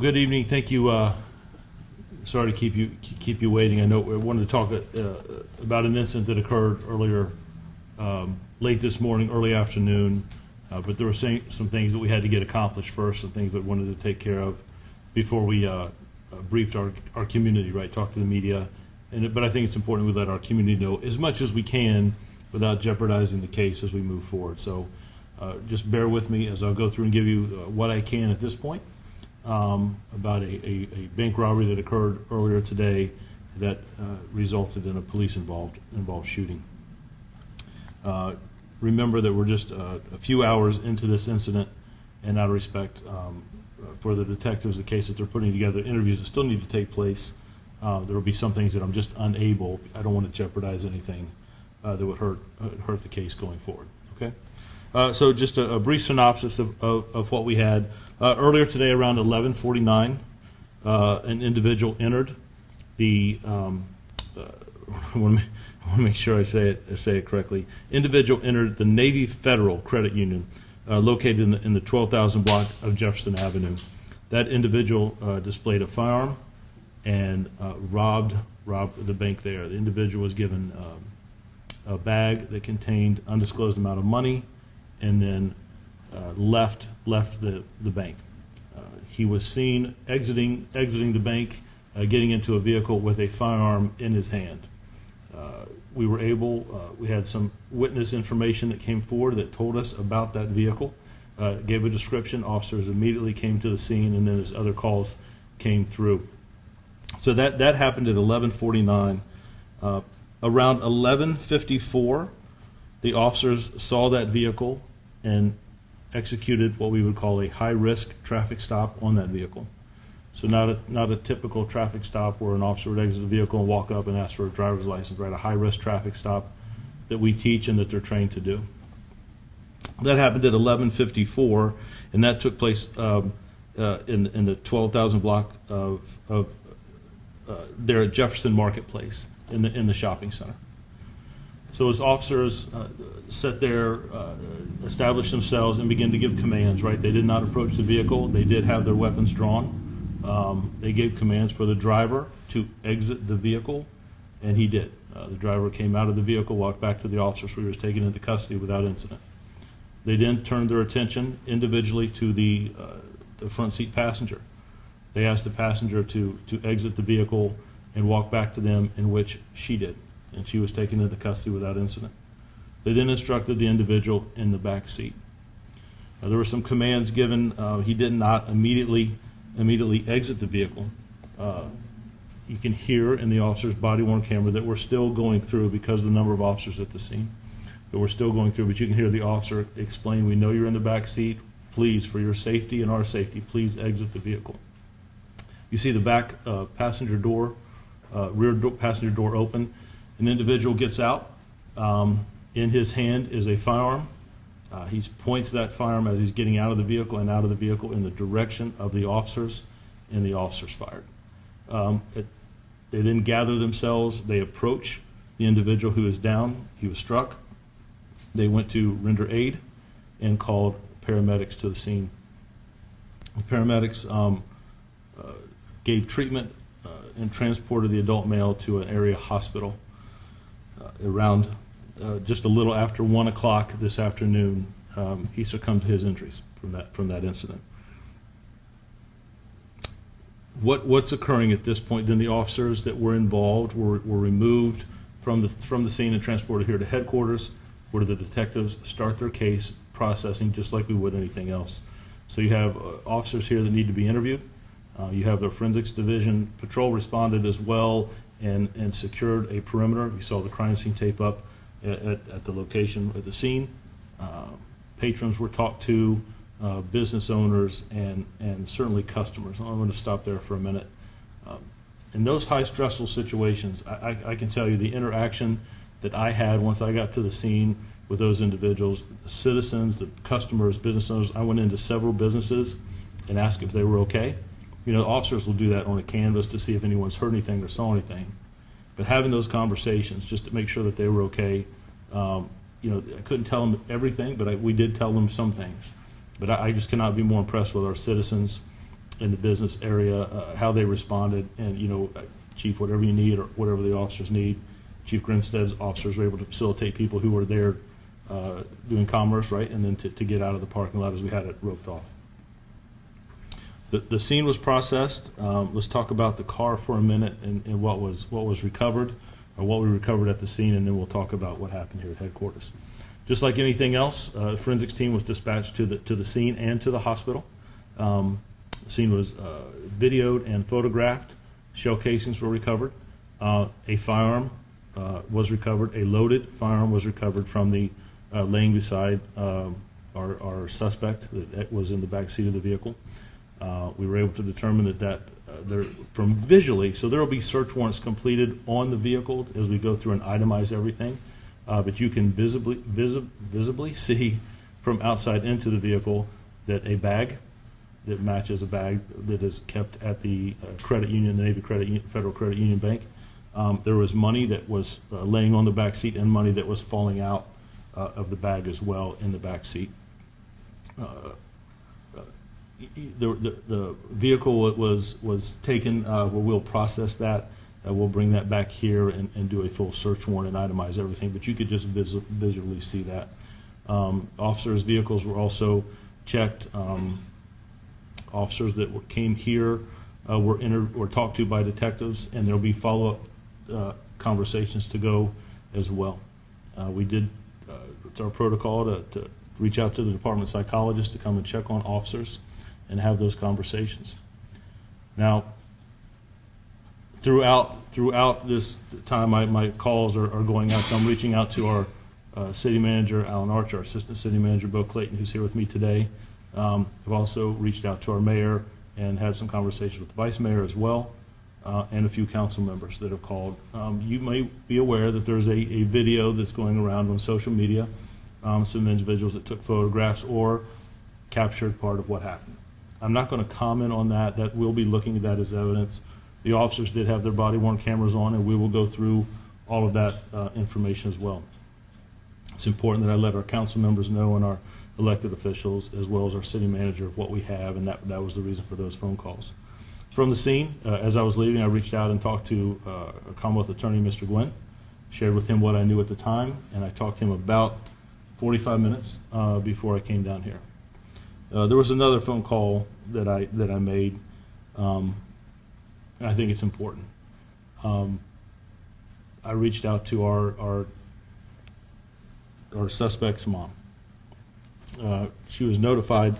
Good evening. Thank you. Sorry to keep you waiting. I know we wanted to talk about an incident that occurred earlier, late this morning, early afternoon. But there were some things that we had to get accomplished first, some things that we wanted to take care of before we briefed our community. Right, talk to the media, but I think it's important we let our community know as much as we can without jeopardizing the case as we move forward. So just bear with me as I'll go through and give you what I can at this point. About a bank robbery that occurred earlier today that resulted in a police involved shooting. Remember that we're just a few hours into this incident, and out of respect for the detectives, the case that they're putting together, interviews that still need to take place, there will be some things that I'm just unable. I don't want to jeopardize anything that would hurt the case going forward. Okay. So just a brief synopsis of what we had. Earlier today around 11:49, an individual entered the, I want to make sure I say it correctly. Individual entered the Navy Federal Credit Union located in the 12,000 block of Jefferson Avenue. That individual displayed a firearm and robbed the bank there. The individual was given a bag that contained undisclosed amount of money, and then left the bank. He was seen exiting the bank, getting into a vehicle with a firearm in his hand. We had some witness information that came forward that told us about that vehicle, gave a description. Officers immediately came to the scene, and then as other calls came through. So that happened at 11:49. Around 11:54, the officers saw that vehicle and executed what we would call a high-risk traffic stop on that vehicle. So not a typical traffic stop where an officer would exit the vehicle and walk up and ask for a driver's license, right? A high-risk traffic stop that we teach and that they're trained to do. That happened at 11:54, and that took place in the 12,000 block of there at Jefferson Marketplace in the shopping center. So as officers sat there, established themselves, and began to give commands, right? They did not approach the vehicle. They did have their weapons drawn. They gave commands for the driver to exit the vehicle, and he did. The driver came out of the vehicle, walked back to the officers, who was taken into custody without incident. They then turned their attention individually to the front seat passenger. They asked the passenger to exit the vehicle and walk back to them, in which she did, and she was taken into custody without incident. They then instructed the individual in the back seat. There were some commands given. He did not immediately exit the vehicle. You can hear in the officer's body-worn camera that we're still going through, because of the number of officers at the scene, that we're still going through, but you can hear the officer explain, "We know you're in the back seat. Please, for your safety and our safety, please exit the vehicle." You see the back passenger door, rear passenger door open. An individual gets out. In his hand is a firearm. He points that firearm as he's getting out of the vehicle and out of the vehicle in the direction of the officers, and the officers fired. They then gather themselves. They approach the individual who is down. He was struck. They went to render aid and called paramedics to the scene. The paramedics gave treatment and transported the adult male to an area hospital. Around just a little after 1 o'clock this afternoon, he succumbed to his injuries from that incident. What's occurring at this point? Then the officers that were involved were removed from the scene and transported here to headquarters, where the detectives start their case processing just like we would anything else. So you have officers here that need to be interviewed. You have the forensics division patrol responded as well and secured a perimeter. You saw the crime scene tape up at the location at the scene. Patrons were talked to, business owners, and certainly customers. I'm going to stop there for a minute. In those high stressful situations, I can tell you the interaction that I had once I got to the scene with those individuals, the citizens, the customers, business owners. I went into several businesses and asked if they were okay. You know, officers will do that on a canvas to see if anyone's heard anything or saw anything. But having those conversations just to make sure that they were okay, you know, I couldn't tell them everything, but we did tell them some things. But I just cannot be more impressed with our citizens in the business area, how they responded, and Chief, whatever you need or whatever the officers need, Chief Grinstead's officers were able to facilitate people who were there doing commerce, right, and then to get out of the parking lot as we had it roped off. The scene was processed. Let's talk about the car for a minute and what was recovered, or what we recovered at the scene, and then we'll talk about what happened here at headquarters. Just like anything else, the forensics team was dispatched to the scene and to the hospital. The scene was videoed and photographed. Shell casings were recovered. A firearm was recovered. A loaded firearm was recovered from the laying beside our suspect that was in the back seat of the vehicle. We were able to determine that from visually, so there will be search warrants completed on the vehicle as we go through and itemize everything. But you can visibly see from outside into the vehicle that a bag that matches a bag that is kept at the credit union, the Navy Federal Credit Union Bank. There was money that was laying on the back seat and money that was falling out of the bag as well in the back seat. The vehicle was taken. We'll process that. We'll bring that back here and do a full search warrant and itemize everything. But you could just visually see that. Officers' vehicles were also checked. Officers that came here were talked to by detectives, and there'll be follow-up conversations to go as well. We did. It's our protocol to reach out to the department psychologist to come and check on officers and have those conversations. Now, throughout this time, my calls are going out. So I'm reaching out to our city manager, Alan Archer, our assistant city manager, Bo Clayton, who's here with me today. I've also reached out to our mayor and had some conversations with the vice mayor as well, and a few council members that have called. You may be aware that there's a video that's going around on social media, some individuals that took photographs or captured part of what happened. I'm not going to comment on that. That we'll be looking at that as evidence. The officers did have their body-worn cameras on, and we will go through all of that information as well. It's important that I let our council members know and our elected officials, as well as our city manager, of what we have, and that was the reason for those phone calls. From the scene, as I was leaving, I reached out and talked to a Commonwealth attorney, Mr. Gwynn, shared with him what I knew at the time, and I talked to him about 45 minutes before I came down here. There was another phone call that I made, and I think it's important. I reached out to our suspect's mom. She was notified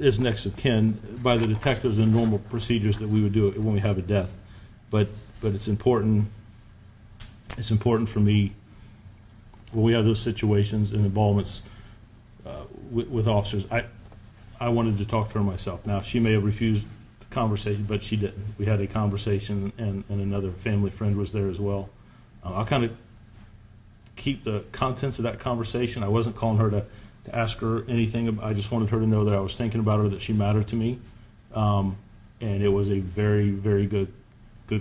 as next of kin by the detectives in normal procedures that we would do it when we have a death. But it's important. It's important for me when we have those situations and involvements with officers. I wanted to talk to her myself. Now, she may have refused the conversation, but she didn't. We had a conversation, and another family friend was there as well. I'll kind of keep the contents of that conversation. I wasn't calling her to ask her anything. I just wanted her to know that I was thinking about her, that she mattered to me. And it was a very, very good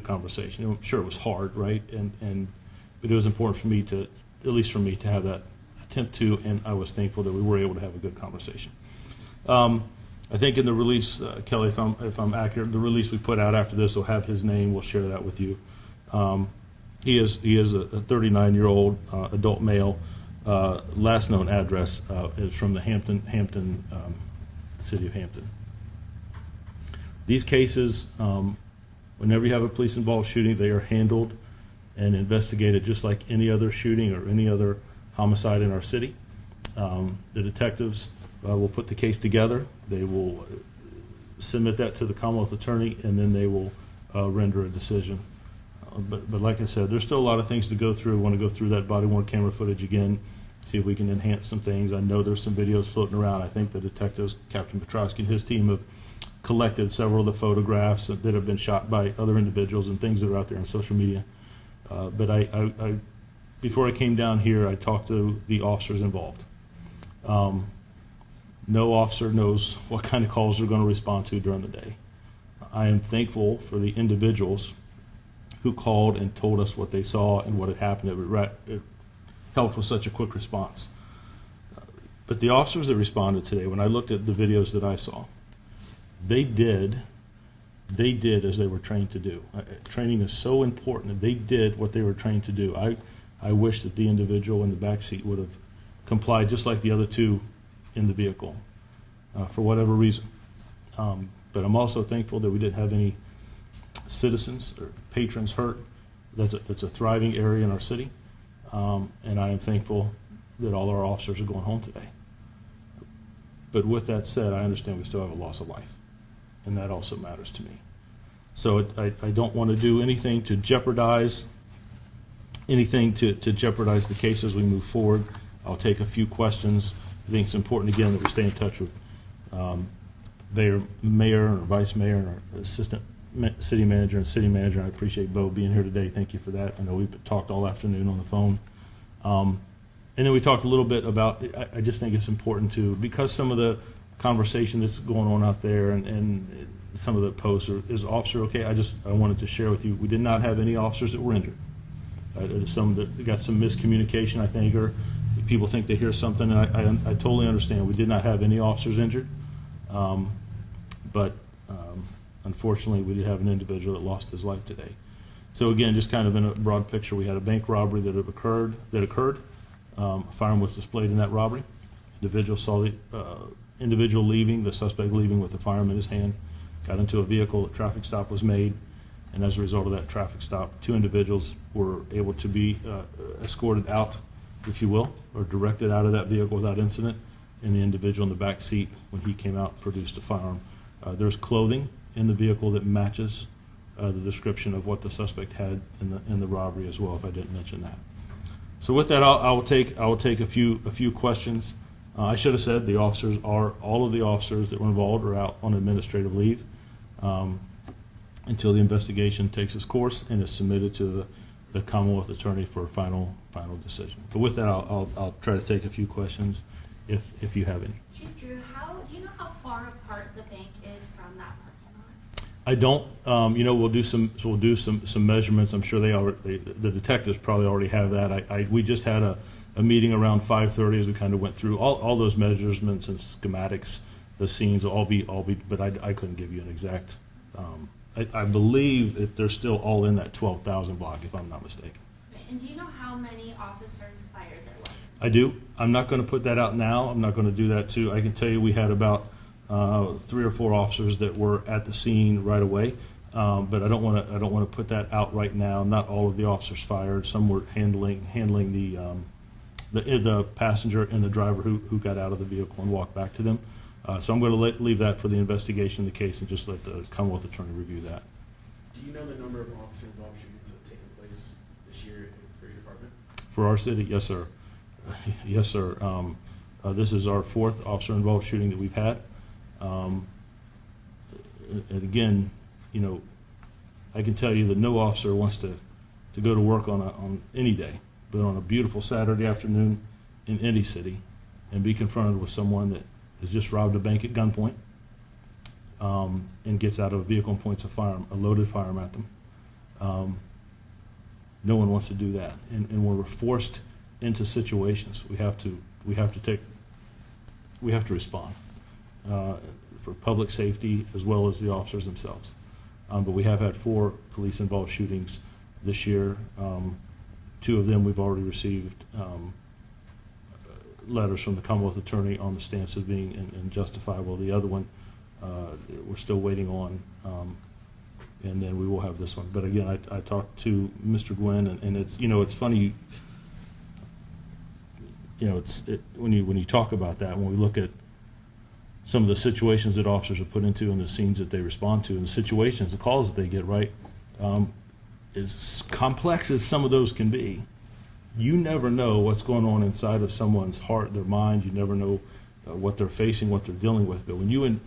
conversation. I'm sure it was hard, right? But it was important for me to, at least for me, to have that attempt to, and I was thankful that we were able to have a good conversation. I think in the release, Kelly, if I'm accurate, the release we put out after this will have his name. We'll share that with you. He is a 39-year-old adult male. Last known address is from the Hampton city of Hampton. These cases, whenever you have a police-involved shooting, they are handled and investigated just like any other shooting or any other homicide in our city. The detectives will put the case together. They will submit that to the Commonwealth attorney, and then they will render a decision. But like I said, there's still a lot of things to go through. I want to go through that body-worn camera footage again, see if we can enhance some things. I know there's some videos floating around. I think the detectives, Captain Petrosky and his team, have collected several of the photographs that have been shot by other individuals and things that are out there on social media. But I before I came down here, I talked to the officers involved. No officer knows what kind of calls they're going to respond to during the day. I am thankful for the individuals who called and told us what they saw and what had happened. It helped with such a quick response. But the officers that responded today, when I looked at the videos that I saw, they did as they were trained to do. Training is so important. They did what they were trained to do. I wish that the individual in the back seat would have complied just like the other two in the vehicle for whatever reason. But I'm also thankful that we didn't have any citizens or patrons hurt. That's a thriving area in our city. And I am thankful that all our officers are going home today. But with that said, I understand we still have a loss of life, and that also matters to me. So I don't want to do anything to jeopardize the case as we move forward. I'll take a few questions. I think it's important, again, that we stay in touch with mayor or vice mayor and our assistant city manager and city manager. I appreciate Bo being here today. Thank you for that. I know we've talked all afternoon on the phone. And then we talked a little bit about, I just think it's important to, because some of the conversation that's going on out there and some of the posts is officer okay? I wanted to share with you, we did not have any officers that were injured. Some that got some miscommunication, I think, or people think they hear something, and I totally understand. We did not have any officers injured, but unfortunately, we did have an individual that lost his life today. So again, just kind of in a broad picture, we had a bank robbery that occurred. A firearm was displayed in that robbery. Individual saw the individual leaving, the suspect leaving with a firearm in his hand, got into a vehicle, a traffic stop was made, and as a result of that traffic stop, two individuals were able to be escorted out, if you will, or directed out of that vehicle without incident, and the individual in the back seat, when he came out, produced a firearm. There's clothing in the vehicle that matches the description of what the suspect had in the robbery as well, if I didn't mention that. So with that, I will take a few questions. I should have said all of the officers that were involved are out on administrative leave until the investigation takes its course and is submitted to the Commonwealth Attorney for a final decision. But with that, I'll try to take a few questions if you have any. Chief Drew, do you know how far apart the bank is from that parking lot? I don't. We'll do some measurements. I'm sure the detectives probably already have that. We just had a meeting around 5:30 as we kind of went through all those measurements and schematics. The scenes will all be. But I couldn't give you an exact. I believe that they're still all in that 12,000 block, if I'm not mistaken. And do you know how many officers fired their weapons? I do. I'm not going to put that out now. I'm not going to do that too. I can tell you we had about 3 or 4 officers that were at the scene right away, but I don't want to put that out right now. Not all of the officers fired. Some were handling the passenger and the driver who got out of the vehicle and walked back to them. So I'm going to leave that for the investigation of the case and just let the Commonwealth Attorney review that. Do you know the number of officer-involved shootings that have taken place this year for your department? For our city, yes, sir. Yes, sir. This is our 4th officer-involved shooting that we've had. And again, I can tell you that no officer wants to go to work on any day, but on a beautiful Saturday afternoon in any city and be confronted with someone that has just robbed a bank at gunpoint and gets out of a vehicle and points a loaded firearm at them. No one wants to do that, and when we're forced into situations, we have to respond for public safety as well as the officers themselves. But we have had 4 police-involved shootings this year. 2 of them we've already received letters from the Commonwealth Attorney on the stance of being unjustifiable. The other one we're still waiting on, and then we will have this one. But again, I talked to Mr. Gwynn, and it's funny. When you talk about that, when we look at some of the situations that officers are put into and the scenes that they respond to and the situations, the calls that they get, right, as complex as some of those can be, you never know what's going on inside of someone's heart, their mind. You never know what they're facing, what they're dealing with. But when you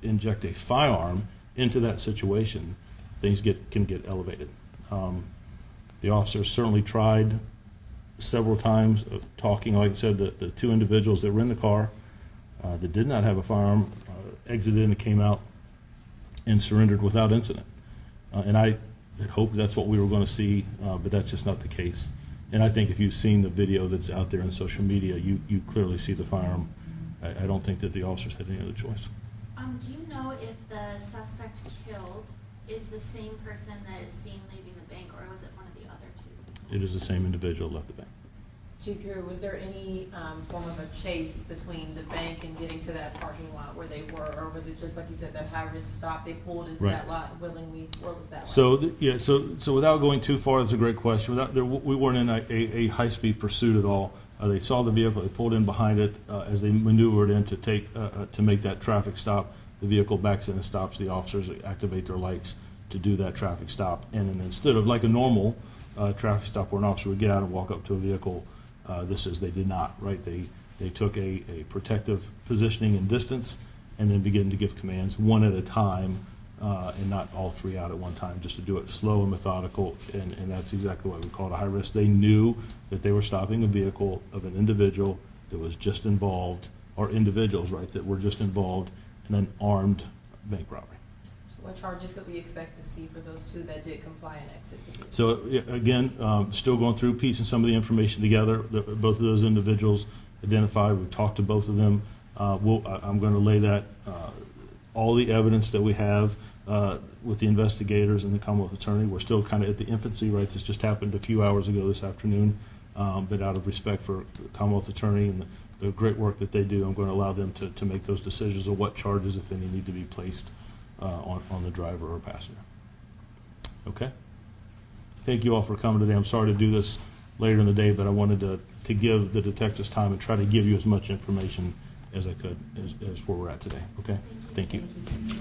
inject a firearm into that situation, things can get elevated. The officers certainly tried several times talking, like I said, the 2 individuals that were in the car that did not have a firearm exited and came out and surrendered without incident. And I had hoped that's what we were going to see, but that's just not the case. And I think if you've seen the video that's out there on social media, you clearly see the firearm. I don't think that the officers had any other choice. Do you know if the suspect killed is the same person that is seen leaving the bank, or was it one of the other two? It is the same individual who left the bank. Chief Drew, was there any form of a chase between the bank and getting to that parking lot where they were, or was it just like you said, that high-risk stop, they pulled into Right. that lot willingly? What was that like? So without going too far, that's a great question. We weren't in a high-speed pursuit at all. They saw the vehicle, they pulled in behind it as they maneuvered in to make that traffic stop. The vehicle backs in and stops. The officers activate their lights to do that traffic stop. And then instead of like a normal traffic stop where an officer would get out and walk up to a vehicle, they did not, right? They took a protective positioning and distance and then began to give commands one at a time and not all three out at one time, just to do it slow and methodical, and that's exactly what we call it, a high risk. They knew that they were stopping a vehicle of an individual that was just involved, or individuals, right, that were just involved in an armed bank robbery. So what charges could we expect to see for those two that did comply and exit the vehicle? So again, still going through, piecing some of the information together. Both of those individuals identified. We've talked to both of them. I'm going to lay that all the evidence that we have with the investigators and the Commonwealth Attorney. We're still kind of at the infancy, right? This just happened a few hours ago this afternoon. But out of respect for the Commonwealth Attorney and the great work that they do, I'm going to allow them to make those decisions of what charges, if any, need to be placed on the driver or passenger. Okay? Thank you all for coming today. I'm sorry to do this later in the day, but I wanted to give the detectives time and try to give you as much information as I could as where we're at today. Okay? Thank you. Thank you so much.